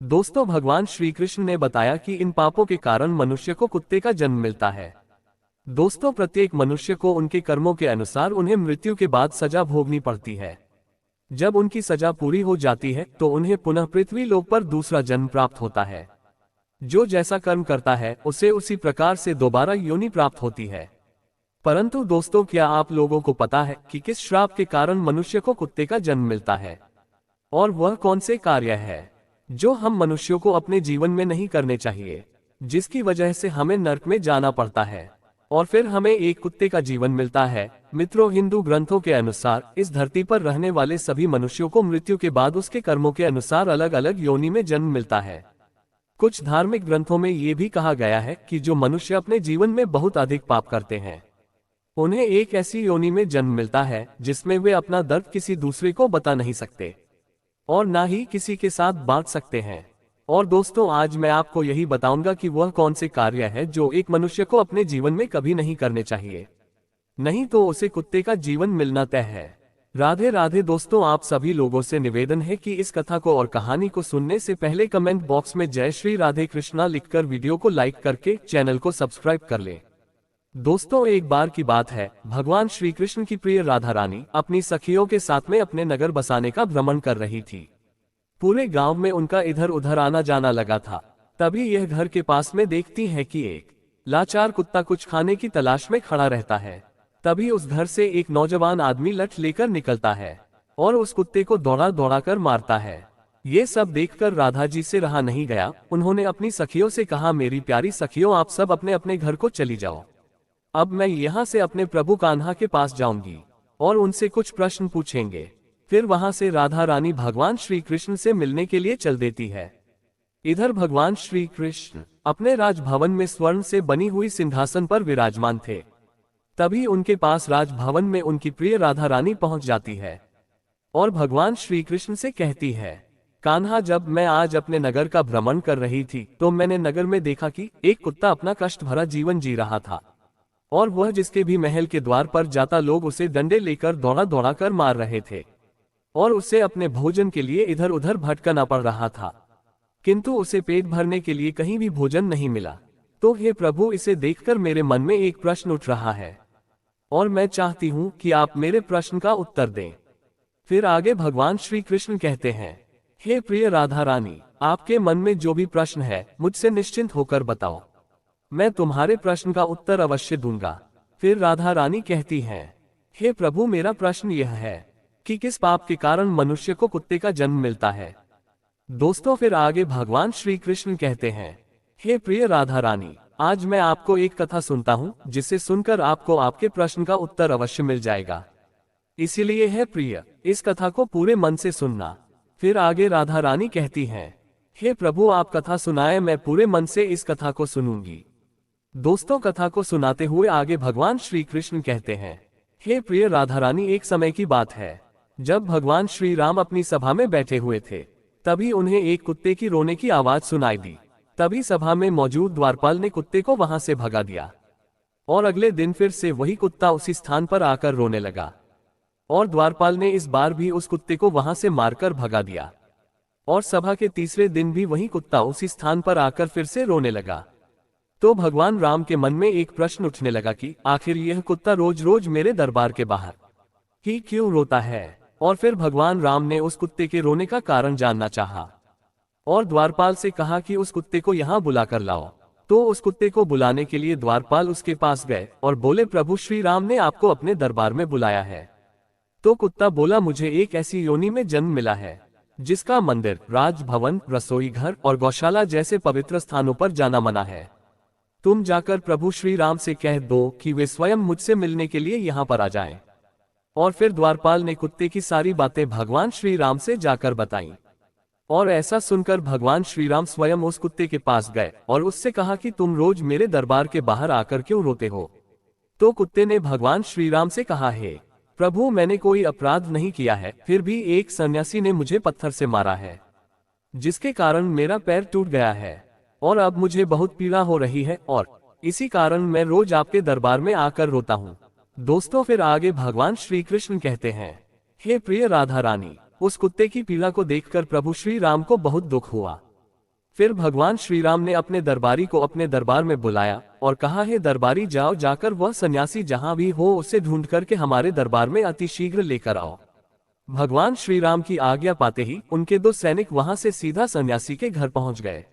दोस्तों, भगवान श्री कृष्ण ने बताया कि इन पापों के कारण मनुष्य को कुत्ते का जन्म मिलता है। दोस्तों, प्रत्येक मनुष्य को उनके कर्मों के अनुसार उन्हें मृत्यु के बाद सजा भोगनी पड़ती है। जब उनकी सजा पूरी हो जाती है तो उन्हें पुनः पृथ्वी लोक पर दूसरा जन्म प्राप्त होता है। जो जैसा कर्म करता है उसे उसी प्रकार से दोबारा योनि प्राप्त होती है। परंतु दोस्तों, क्या आप लोगों को पता है कि किस श्राप के कारण मनुष्य को कुत्ते का जन्म मिलता है? और वह कौन से कार्य है जो हम मनुष्यों को अपने जीवन में नहीं करने चाहिए, जिसकी वजह से हमें नरक में जाना पड़ता है और फिर हमें एक कुत्ते का जीवन मिलता है? मित्रों, हिंदू ग्रंथों के अनुसार इस धरती पर रहने वाले सभी मनुष्यों को मृत्यु के बाद उसके कर्मों के अनुसार अलग अलग योनि में जन्म मिलता है। कुछ धार्मिक ग्रंथों में ये भी कहा गया है कि जो मनुष्य अपने जीवन में बहुत अधिक पाप करते हैं उन्हें एक ऐसी योनि में जन्म मिलता है जिसमें वे अपना दर्द किसी दूसरे को बता नहीं सकते और ना ही किसी के साथ बांट सकते हैं। और दोस्तों, आज मैं आपको यही बताऊंगा कि वह कौन से कार्य है जो एक मनुष्य को अपने जीवन में कभी नहीं करने चाहिए, नहीं तो उसे कुत्ते का जीवन मिलना तय है। राधे राधे। दोस्तों, आप सभी लोगों से निवेदन है कि इस कथा को और कहानी को सुनने से पहले कमेंट बॉक्स में जय श्री राधे कृष्णा लिखकर वीडियो को लाइक करके चैनल को सब्सक्राइब कर लें। दोस्तों, एक बार की बात है, भगवान श्री कृष्ण की प्रिय राधा रानी अपनी सखियों के साथ में अपने नगर बसाने का भ्रमण कर रही थी। पूरे गांव में उनका इधर उधर आना जाना लगा था। तभी यह घर के पास में देखती है कि एक लाचार कुत्ता कुछ खाने की तलाश में खड़ा रहता है। तभी उस घर से एक नौजवान आदमी लठ लेकर निकलता है और उस कुत्ते को दौड़ा दौड़ा कर मारता है। ये सब देखकर राधा जी से रहा नहीं गया। उन्होंने अपनी सखियों से कहा, मेरी प्यारी सखियों, आप सब अपने अपने घर को चली जाओ। अब मैं यहाँ से अपने प्रभु कान्हा के पास जाऊंगी और उनसे कुछ प्रश्न पूछेंगे। फिर वहां से राधा रानी भगवान श्री कृष्ण से मिलने के लिए चल देती है। इधर भगवान श्री कृष्ण अपने राजभवन में स्वर्ण से बनी हुई सिंहासन पर विराजमान थे। तभी उनके पास राजभवन में उनकी प्रिय राधा रानी पहुंच जाती है और भगवान श्री कृष्ण से कहती है, कान्हा, जब मैं आज अपने नगर का भ्रमण कर रही थी तो मैंने नगर में देखा कि एक कुत्ता अपना कष्ट भरा जीवन जी रहा था और वह जिसके भी महल के द्वार पर जाता लोग उसे डंडे लेकर दौड़ा दौड़ा कर मार रहे थे और उसे अपने भोजन के लिए इधर उधर भटकना पड़ रहा था, किंतु उसे पेट भरने के लिए कहीं भी भोजन नहीं मिला। तो हे प्रभु, इसे देखकर मेरे मन में एक प्रश्न उठ रहा है और मैं चाहती हूँ कि आप मेरे प्रश्न का उत्तर दें। फिर आगे भगवान श्री कृष्ण कहते हैं, हे प्रिय राधा रानी, आपके मन में जो भी प्रश्न है मुझसे निश्चिंत होकर बताओ, मैं तुम्हारे प्रश्न का उत्तर अवश्य दूंगा। फिर राधा रानी कहती हैं, हे प्रभु, मेरा प्रश्न यह है कि किस पाप के कारण मनुष्य को कुत्ते का जन्म मिलता है? दोस्तों, फिर आगे भगवान श्री कृष्ण कहते हैं, हे प्रिय राधा रानी, आज मैं आपको एक कथा सुनता हूँ जिसे सुनकर आपको आपके प्रश्न का उत्तर अवश्य मिल जाएगा। इसीलिए है प्रिय, इस कथा को पूरे मन से सुनना। फिर आगे राधा रानी कहती हैं, हे प्रभु, आप कथा सुनाए, मैं पूरे मन से इस कथा को सुनूंगी। दोस्तों, कथा को सुनाते हुए आगे भगवान श्री कृष्ण कहते हैं, हे प्रिय राधा रानी, एक समय की बात है जब भगवान श्री राम अपनी सभा में बैठे हुए थे। तभी उन्हें एक कुत्ते की रोने की आवाज सुनाई दी। तभी सभा में मौजूद द्वारपाल ने कुत्ते को वहां से भगा दिया और अगले दिन फिर से वही कुत्ता उसी स्थान पर आकर रोने लगा और द्वारपाल ने इस बार भी उस कुत्ते को वहां से मारकर भगा दिया और सभा के तीसरे दिन भी वही कुत्ता उसी स्थान पर आकर फिर से रोने लगा। तो भगवान राम के मन में एक प्रश्न उठने लगा कि आखिर यह कुत्ता रोज रोज मेरे दरबार के बाहर ही क्यों रोता है? और फिर भगवान राम ने उस कुत्ते के रोने का कारण जानना चाहा और द्वारपाल से कहा कि उस कुत्ते को यहाँ बुलाकर लाओ। तो उस कुत्ते को बुलाने के लिए द्वारपाल उसके पास गए और बोले, प्रभु श्री राम ने आपको अपने दरबार में बुलाया है। तो कुत्ता बोला, मुझे एक ऐसी योनि में जन्म मिला है जिसका मंदिर, राजभवन, रसोई घर और गौशाला जैसे पवित्र स्थानों पर जाना मना है। तुम जाकर प्रभु श्री राम से कह दो कि वे स्वयं मुझसे मिलने के लिए यहाँ पर आ जाएं। और फिर द्वारपाल ने कुत्ते की सारी बातें भगवान श्री राम से जाकर बताईं। और ऐसा सुनकर भगवान श्री राम स्वयं उस कुत्ते के पास गए और उससे कहा कि तुम रोज मेरे दरबार के बाहर आकर क्यों रोते हो? तो कुत्ते ने भगवान श्री राम से कहा, हे प्रभु, मैंने कोई अपराध नहीं किया है, फिर भी एक सन्यासी ने मुझे पत्थर से मारा है जिसके कारण मेरा पैर टूट गया है और अब मुझे बहुत पीड़ा हो रही है और इसी कारण मैं रोज आपके दरबार में आकर रोता हूँ। दोस्तों, फिर आगे भगवान श्री कृष्ण कहते हैं, हे प्रिय राधा रानी, उस कुत्ते की पीड़ा को देखकर प्रभु श्री राम को बहुत दुख हुआ फिर भगवान श्री राम ने अपने दरबारी को अपने दरबार में बुलाया और कहा, हे दरबारी, जाओ, जाकर वह सन्यासी जहां भी हो उसे ढूंढ करके हमारे दरबार में अतिशीघ्र लेकर आओ। भगवान श्री राम की आज्ञा पाते ही उनके 2 सैनिक वहां से सीधा सन्यासी के घर पहुंच गए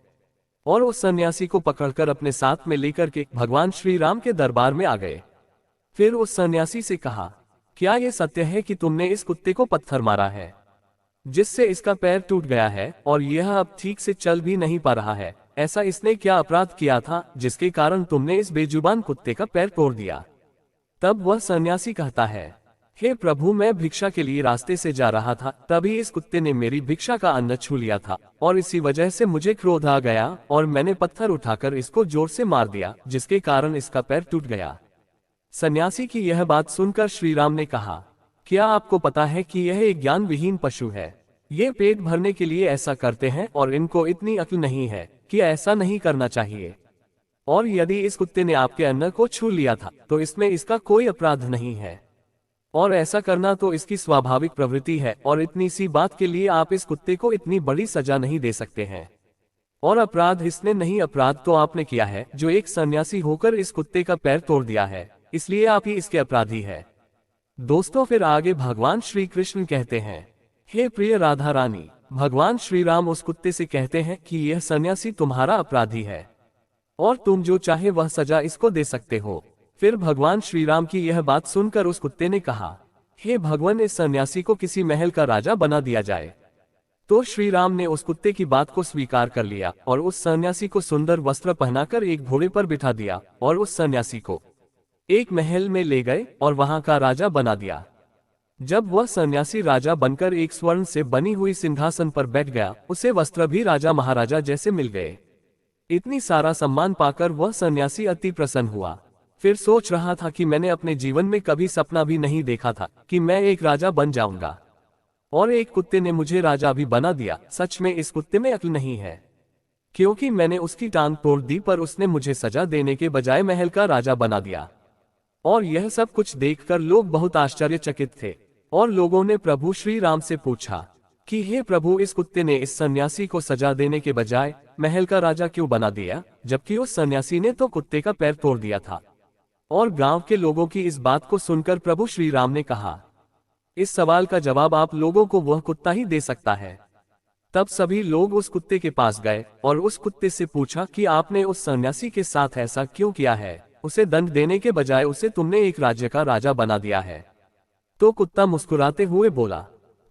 और उस सन्यासी को पकड़कर अपने साथ में लेकर के भगवान श्री राम के दरबार में आ गए। फिर उस सन्यासी से कहा, क्या यह सत्य है कि तुमने इस कुत्ते को पत्थर मारा है, जिससे इसका पैर टूट गया है और यह अब ठीक से चल भी नहीं पा रहा है? ऐसा इसने क्या अपराध किया था जिसके कारण तुमने इस बेजुबान कुत्ते का पैर तोड़ दिया? तब वह सन्यासी कहता है, हे प्रभु, मैं भिक्षा के लिए रास्ते से जा रहा था, तभी इस कुत्ते ने मेरी भिक्षा का अन्न छू लिया था और इसी वजह से मुझे क्रोध आ गया और मैंने पत्थर उठाकर इसको जोर से मार दिया, जिसके कारण इसका पैर टूट गया। सन्यासी की यह बात सुनकर श्री राम ने कहा, क्या आपको पता है कि यह एक ज्ञान विहीन पशु है? ये पेट भरने के लिए ऐसा करते हैं और इनको इतनी अक्ल नहीं है कि ऐसा नहीं करना चाहिए। और यदि इस कुत्ते ने आपके अन्न को छू लिया था तो इसमें इसका कोई अपराध नहीं है और ऐसा करना तो इसकी स्वाभाविक प्रवृत्ति है और इतनी सी बात के लिए आप इस कुत्ते को इतनी बड़ी सजा नहीं दे सकते हैं। और अपराध इसने नहीं, अपराध तो आपने किया है जो एक सन्यासी होकर इस कुत्ते का पैर तोड़ दिया है, इसलिए आप ही इसके अपराधी है। दोस्तों, फिर आगे भगवान श्री कृष्ण कहते हैं, हे प्रिय राधा रानी, भगवान श्री राम उस कुत्ते से कहते हैं कि यह सन्यासी तुम्हारा अपराधी है और तुम जो चाहे वह सजा इसको दे सकते हो। फिर भगवान श्री राम की यह बात सुनकर उस कुत्ते ने कहा, हे भगवान, इस सन्यासी को किसी महल का राजा बना दिया जाए। तो श्री राम ने उस कुत्ते की बात को स्वीकार कर लिया और उस सन्यासी को सुंदर वस्त्र पहनाकर एक घोड़े पर बिठा दिया और उस सन्यासी को एक महल में ले गए और वहां का राजा बना दिया। जब वह सन्यासी राजा बनकर एक स्वर्ण से बनी हुई सिंहासन पर बैठ गया, उसे वस्त्र भी राजा महाराजा जैसे मिल गए। इतनी सारा सम्मान पाकर वह सन्यासी अति प्रसन्न हुआ। फिर सोच रहा था कि मैंने अपने जीवन में कभी सपना भी नहीं देखा था कि मैं एक राजा बन जाऊंगा और एक कुत्ते ने मुझे राजा भी बना दिया। सच में इस कुत्ते में अक्ल नहीं है, क्योंकि मैंने उसकी टांग तोड़ दी पर उसने मुझे सजा देने के बजाय महल का राजा बना दिया। और यह सब कुछ देखकर लोग बहुत आश्चर्यचकित थे और लोगों ने प्रभु श्री राम से पूछा कि हे प्रभु, इस कुत्ते ने इस सन्यासी को सजा देने के बजाय महल का राजा क्यों बना दिया, जबकि उस सन्यासी ने तो कुत्ते का पैर तोड़ दिया था। और गांव के लोगों की इस बात को सुनकर प्रभु श्री राम ने कहा, इस सवाल का जवाब आप लोगों को वह कुत्ता ही दे सकता है। तब सभी लोग उस कुत्ते के पास गए और उस कुत्ते से पूछा कि आपने उस सन्यासी के साथ ऐसा क्यों किया है? उसे दंड देने के बजाय उसे तुमने एक राज्य का राजा बना दिया है। तो कुत्ता मुस्कुराते हुए बोला,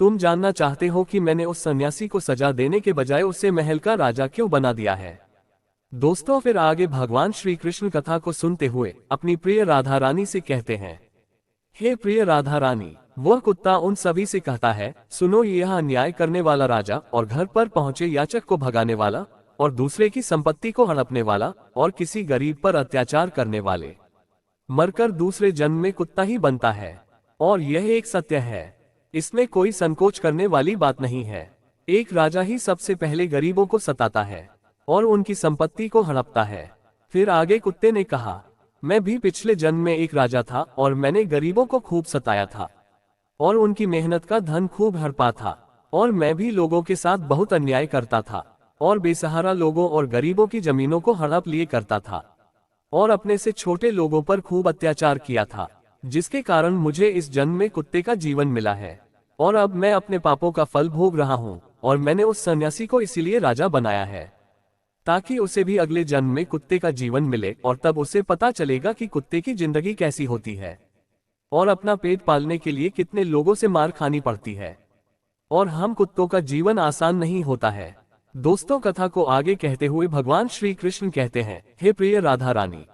तुम जानना चाहते हो कि मैंने उस सन्यासी को सजा देने के बजाय उसे महल का राजा क्यों बना दिया है? दोस्तों, फिर आगे भगवान श्री कृष्ण कथा को सुनते हुए अपनी प्रिय राधा रानी से कहते हैं, हे प्रिय राधा रानी, वह कुत्ता उन सभी से कहता है, सुनो, यह अन्याय करने वाला राजा और घर पर पहुंचे याचक को भगाने वाला और दूसरे की संपत्ति को हड़पने वाला और किसी गरीब पर अत्याचार करने वाले मरकर दूसरे जन्म में कुत्ता ही बनता है। और यह एक सत्य है, इसमें कोई संकोच करने वाली बात नहीं है। एक राजा ही सबसे पहले गरीबों को सताता है और उनकी संपत्ति को हड़पता है। फिर आगे कुत्ते ने कहा, मैं भी पिछले जन्म में एक राजा था और मैंने गरीबों को खूब सताया था और उनकी मेहनत का धन खूब हड़पा था और मैं भी लोगों के साथ बहुत अन्याय करता था और बेसहारा लोगों और गरीबों की जमीनों को हड़प लिए करता था और अपने से छोटे लोगों पर खूब अत्याचार किया था, जिसके कारण मुझे इस जन्म में कुत्ते का जीवन मिला है और अब मैं अपने पापों का फल भोग रहा हूँ। और मैंने उस सन्यासी को इसीलिए राजा बनाया है ताकि उसे भी अगले जन्म में कुत्ते का जीवन मिले और तब उसे पता चलेगा कि कुत्ते की जिंदगी कैसी होती है और अपना पेट पालने के लिए कितने लोगों से मार खानी पड़ती है और हम कुत्तों का जीवन आसान नहीं होता है। दोस्तों, कथा को आगे कहते हुए भगवान श्री कृष्ण कहते हैं, हे प्रिय राधा रानी,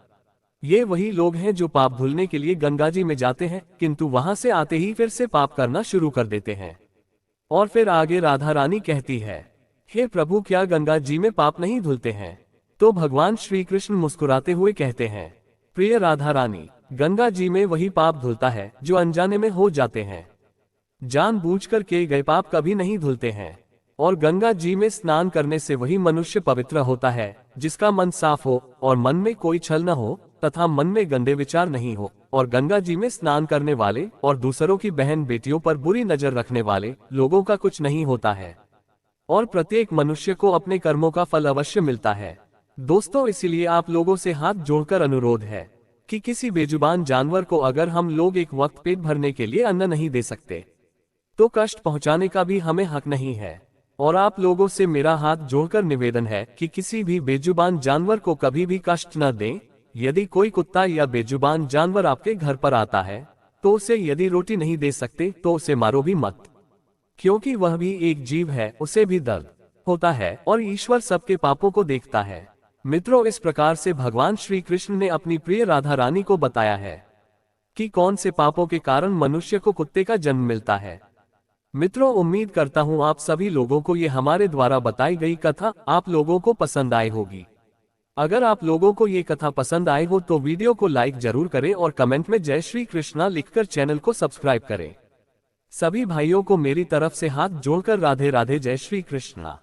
ये वही लोग हैं जो पाप धुलने के लिए गंगा जी में जाते हैं, किंतु वहां से आते ही फिर से पाप करना शुरू कर देते हैं। और फिर आगे राधा रानी कहती है, हे प्रभु, क्या गंगा जी में पाप नहीं धुलते हैं? तो भगवान श्री कृष्ण मुस्कुराते हुए कहते हैं, प्रिय राधा रानी, गंगा जी में वही पाप धुलता है जो अनजाने में हो जाते हैं। जानबूझकर किए गए पाप कभी नहीं धुलते हैं। और गंगा जी में स्नान करने से वही मनुष्य पवित्र होता है जिसका मन साफ हो और मन में कोई छल न हो तथा मन में गंदे विचार नहीं हो। और गंगा जी में स्नान करने वाले और दूसरों की बहन बेटियों पर बुरी नजर रखने वाले लोगों का कुछ नहीं होता है। और प्रत्येक मनुष्य को अपने कर्मों का फल अवश्य मिलता है। दोस्तों, इसीलिए आप लोगों से हाथ जोड़कर अनुरोध है कि किसी बेजुबान जानवर को अगर हम लोग एक वक्त पेट भरने के लिए अन्न नहीं दे सकते तो कष्ट पहुंचाने का भी हमें हक नहीं है। और आप लोगों से मेरा हाथ जोड़कर निवेदन है कि किसी भी बेजुबान जानवर को कभी भी कष्ट न दें। यदि कोई कुत्ता या बेजुबान जानवर आपके घर पर आता है तो उसे यदि रोटी नहीं दे सकते तो उसे मारो भी मत, क्योंकि वह भी एक जीव है, उसे भी दर्द होता है और ईश्वर सबके पापों को देखता है। मित्रों, इस प्रकार से भगवान श्री कृष्ण ने अपनी प्रिय राधा रानी को बताया है कि कौन से पापों के कारण मनुष्य को कुत्ते का जन्म मिलता है। मित्रों, उम्मीद करता हूं आप सभी लोगों को ये हमारे द्वारा बताई गई कथा आप लोगों को पसंद आई होगी। अगर आप लोगों को ये कथा पसंद आई हो तो वीडियो को लाइक जरूर करें और कमेंट में जय श्री कृष्णा लिखकर चैनल को सब्सक्राइब करें। सभी भाइयों को मेरी तरफ से हाथ जोड़कर राधे राधे, जय श्री कृष्णा।